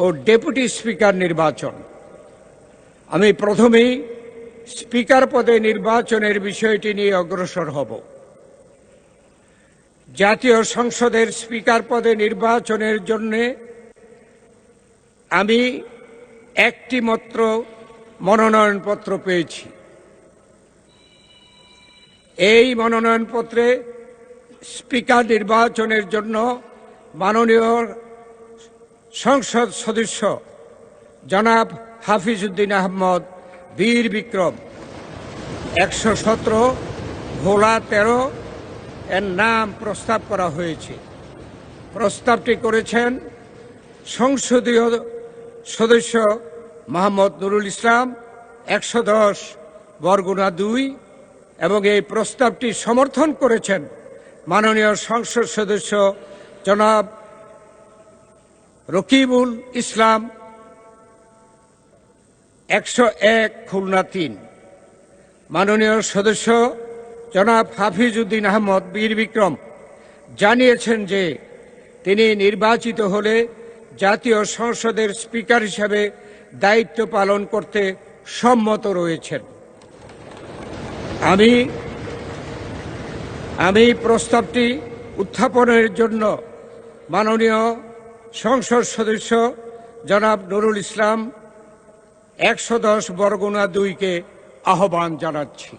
ও deputy speaker নির্বাচন। আমি প্রথমেই স্পিকার পদে নির্বাচনের বিষয়টি নিয়ে অগ্রসর হব। জাতীয় সংসদের স্পিকার পদে নির্বাচনের জন্য আমি একটি মাত্র মনোনয়নপত্র পেয়েছি। এই মনোনয়নপত্রে স্পিকার নির্বাচনের জন্য মাননীয় সংসদ সদস্য জনাব হাফিজউদ্দিন আহমদ বীর বিক্রম 117 ভোলা 13 এর নাম প্রস্তাব করা হয়েছে। প্রস্তাবটি করেছেন সংসদীয় সদস্য মোহাম্মদ নুরুল ইসলাম 110 বরগুনা 2 এবং এই প্রস্তাবটি সমর্থন করেছেন মাননীয় সংসদ সদস্য জনাব রকিবুল ইসলাম 101 খুলনা 3। মাননীয় সদস্য জনাব হাফিজউদ্দিন আহমদ বীর বিক্রম জানিয়েছেন যে তিনি নির্বাচিত হলে জাতীয় সংসদের স্পিকার হিসেবে দায়িত্ব পালন করতে সম্মত রয়েছেন। আমি প্রস্তাবটি উত্থাপনের জন্য মাননীয় সংসদ সদস্য জনাব নুরুল ইসলাম 110 বরগুনা 2 কে আহ্বান জানাচ্ছি।